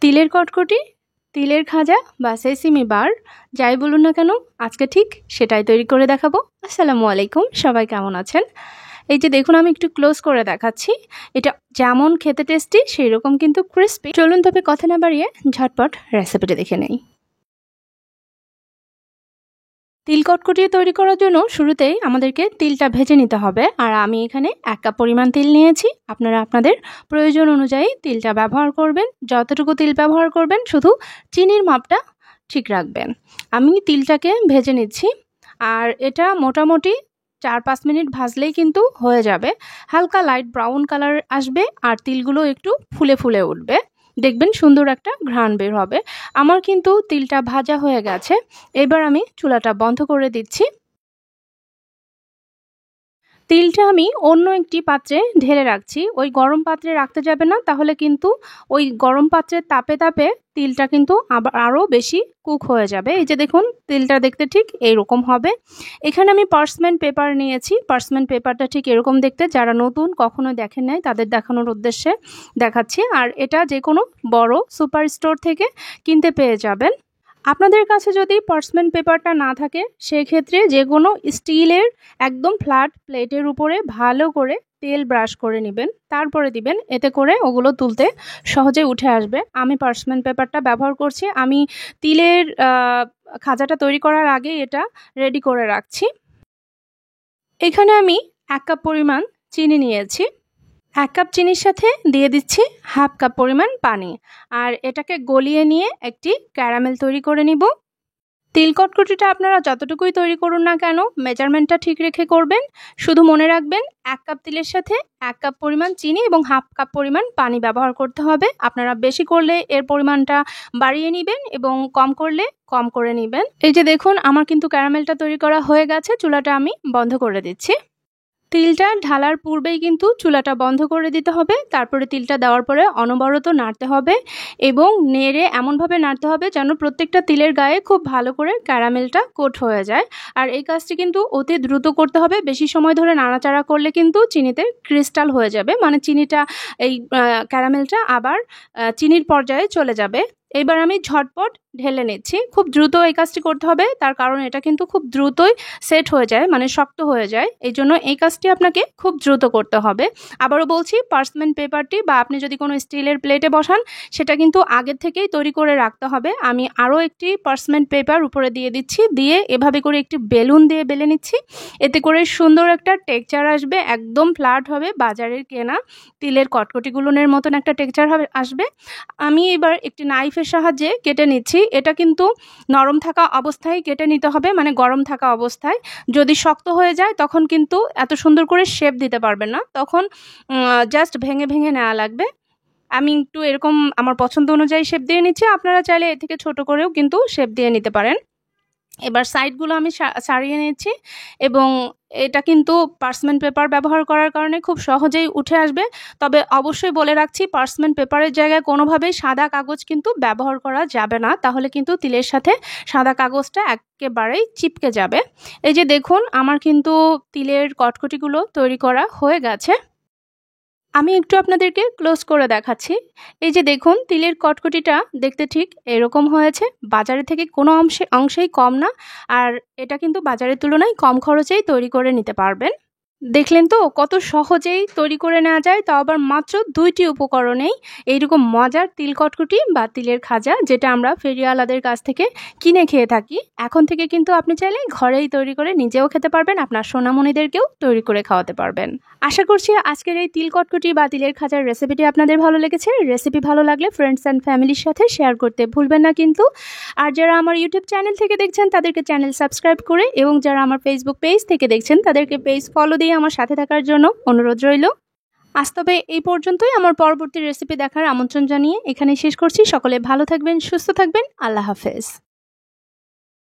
তিলের কটকটি, তিলের খাজা বা সেসিমি বার যাই বলুন না কেন, আজকে ঠিক সেটাই তৈরি করে দেখাবো। আসসালামু আলাইকুম, সবাই কেমন আছেন? এই যে দেখুন, আমি একটু ক্লোজ করে দেখাচ্ছি। এটা যেমন খেতে টেস্টি সেই রকম কিন্তু ক্রিস্পি। চলুন তবে কথা না বাড়িয়ে ঝটপট রেসিপিটা দেখে নেই। তিল কটকটি তৈরি করার জন্য শুরুতেই আমাদেরকে তিলটা ভেজে নিতে হবে। আর আমি এখানে 1 কাপ পরিমাণ তিল নিয়েছি। আপনারা আপনাদের প্রয়োজন অনুযায়ী তিলটা ব্যবহার করবেন। যতটুকু তিল ব্যবহার করবেন শুধু চিনির মাপটা ঠিক রাখবেন। আমি তিলটাকে ভেজে নিচ্ছি, আর এটা মোটামুটি 4-5 মিনিট ভাজলেই কিন্তু হয়ে যাবে। হালকা লাইট ব্রাউন কালার আসবে আর তিলগুলো একটু ফুলে ফুলে উঠবে, দেখবেন সুন্দর একটা ঘ্রাণ বের হবে। আমার কিন্তু তিলটা ভাজা হয়ে গেছে। এবার আমি চুলাটা বন্ধ করে দিচ্ছি। তিলটা আমি অন্য একটি পাত্রে ঢেলে রাখছি। ওই গরম পাত্রে রাখতে যাবে না, তাহলে কিন্তু ওই গরম পাত্রের তাপে তাপে তিলটা কিন্তু আরও বেশি কুক হয়ে যাবে। এই যে দেখুন, তিলটা দেখতে ঠিক এইরকম হবে। এখানে আমি পার্চমেন্ট পেপার নিয়েছি। পার্চমেন্ট পেপারটা ঠিক এরকম দেখতে, যারা নতুন কখনো দেখেন নাই তাদের দেখানোর উদ্দেশ্যে দেখাচ্ছি। আর এটা যে কোনো বড় সুপার স্টোর থেকে কিনতে পেয়ে যাবেন। আপনাদের কাছে যদি পার্চমেন্ট পেপারটা না থাকে, সেক্ষেত্রে যে কোনো স্টিলের একদম ফ্ল্যাট প্লেটের উপরে ভালো করে তেল ব্রাশ করে নেবেন, তারপরে দিবেন। এতে করে ওগুলো তুলতে সহজে উঠে আসবে। আমি পার্চমেন্ট পেপারটা ব্যবহার করছি। আমি তিলের খাজাটা তৈরি করার আগে এটা রেডি করে রাখছি। এখানে আমি 1 কাপ পরিমাণ চিনি নিয়েছি। 1 কাপ চিনির সাথে দিয়ে দিচ্ছি 1/2 কাপ পরিমাণ পানি, আর এটাকে গলিয়ে নিয়ে একটি ক্যারামেল তৈরি করে নিব। তিল কটকটিটা আপনারা যতটুকুই তৈরি করুন না কেন, মেজারমেন্টটা ঠিক রেখে করবেন। শুধু মনে রাখবেন 1 কাপ তিলের সাথে 1 কাপ পরিমাণ চিনি এবং 1/2 কাপ পরিমাণ পানি ব্যবহার করতে হবে। আপনারা বেশি করলে এর পরিমাণটা বাড়িয়ে নেবেন এবং কম করলে কম করে নেবেন। এই যে দেখুন, আমার কিন্তু ক্যারামেলটা তৈরি করা হয়ে গেছে। চুলাটা আমি বন্ধ করে দিচ্ছি। তিলটা ঢালার পূর্বেই কিন্তু চুলাটা বন্ধ করে দিতে হবে। তারপরে তিলটা দেওয়ার পরে অনবরত নাড়তে হবে এবং নেড়ে এমনভাবে নাড়তে হবে যেন প্রত্যেকটা তিলের গায়ে খুব ভালো করে ক্যারামেলটা কোট হয়ে যায়। আর এই কাজটি কিন্তু অতি দ্রুত করতে হবে। বেশি সময় ধরে নাড়াচাড়া করলে কিন্তু চিনিতে ক্রিস্টাল হয়ে যাবে, মানে চিনিটা এই ক্যারামেলটা আবার চিনির পর্যায়ে চলে যাবে। এবার আমি ঝটপট ঢেলে নিচ্ছি। খুব দ্রুত এই কাজটি করতে হবে, তার কারণ এটা কিন্তু খুব দ্রুতই সেট হয়ে যায়, মানে শক্ত হয়ে যায়। এই জন্য এই কাজটি আপনাকে খুব দ্রুত করতে হবে। আবারও বলছি, পার্চমেন্ট পেপারটি বা আপনি যদি কোনো স্টিলের প্লেটে বসান, সেটা কিন্তু আগের থেকেই তৈরি করে রাখতে হবে। আমি আরও একটি পার্চমেন্ট পেপার উপরে দিয়ে দিচ্ছি, দিয়ে এভাবে করে একটি বেলুন দিয়ে বেলে নিচ্ছি। এতে করে সুন্দর একটা টেক্সচার আসবে, একদম ফ্ল্যাট হবে, বাজারের কেনা তিলের কটকটিগুলোনের মতন একটা টেক্সচার আসবে। আমি এবার একটি নাইফের সাহায্যে কেটে নিচ্ছি। এটা কিন্তু নরম থাকা অবস্থায় কেটে নিতে হবে, মানে গরম থাকা অবস্থায়। যদি শক্ত হয়ে যায় তখন কিন্তু এত সুন্দর করে শেপ দিতে পারবেন না, তখন জাস্ট ভেঙে ভেঙে নেওয়া লাগবে। আমি একটু এরকম আমার পছন্দ অনুযায়ী শেপ দিয়ে নিচ্ছি। আপনারা চাইলে এর থেকে ছোট করেও কিন্তু শেপ দিয়ে নিতে পারেন। এবার সাইডগুলো আমি সারিয়ে নিচ্ছি এবং এটা কিন্তু পার্চমেন্ট পেপার ব্যবহার করার কারণে খুব সহজেই উঠে আসবে। তবে অবশ্যই বলে রাখছি, পার্চমেন্ট পেপারের জায়গায় কোনোভাবেই সাদা কাগজ কিন্তু ব্যবহার করা যাবে না, তাহলে কিন্তু তিলের সাথে সাদা কাগজটা একেবারেই চিপকে যাবে। এই যে দেখুন, আমার কিন্তু তিলের কটকটিগুলো তৈরি করা হয়ে গেছে। আমি একটু আপনাদেরকে ক্লোজ করে দেখাচ্ছি। এই যে দেখুন, তিলের কটকটিটা দেখতে ঠিক এরকম হয়েছে। বাজারে থেকে কোনো অংশেই কম না, আর এটা কিন্তু বাজারের তুলনায় কম খরচেই তৈরি করে নিতে পারবেন। দেখলেন তো কত সহজেই তৈরি করে নেওয়া যায়, তাও আবার মাত্র 2টি উপকরণেই এইরকম মজার তিল কটকটি বা তিলের খাজা, যেটা আমরা ফেরিওয়ালাদের কাছ থেকে কিনে খেয়ে থাকি। এখন থেকে কিন্তু আপনি চাইলে ঘরেই তৈরি করে নিজেও খেতে পারবেন, আপনার সোনামণিদেরকেও তৈরি করে খাওয়াতে পারবেন। আশা করছি আজকের এই তিল কটকটি বা তিলের খাজার রেসিপিটি আপনাদের ভালো লেগেছে। রেসিপি ভালো লাগলে ফ্রেন্ডস অ্যান্ড ফ্যামিলির সাথে শেয়ার করতে ভুলবেন না কিন্তু। আর যারা আমার ইউটিউব চ্যানেল থেকে দেখছেন তাদেরকে চ্যানেল সাবস্ক্রাইব করে, এবং যারা আমার ফেসবুক পেজ থেকে দেখছেন তাদেরকে পেজ ফলো দিয়ে আমার সাথে থাকার জন্য অনুরোধ রইল। আজ তবে এই পর্যন্তই। আমার পরবর্তী রেসিপি দেখার আমন্ত্রণ জানিয়ে এখানে শেষ করছি। সকলে ভালো থাকবেন, সুস্থ থাকবেন। আল্লাহ হাফেজ।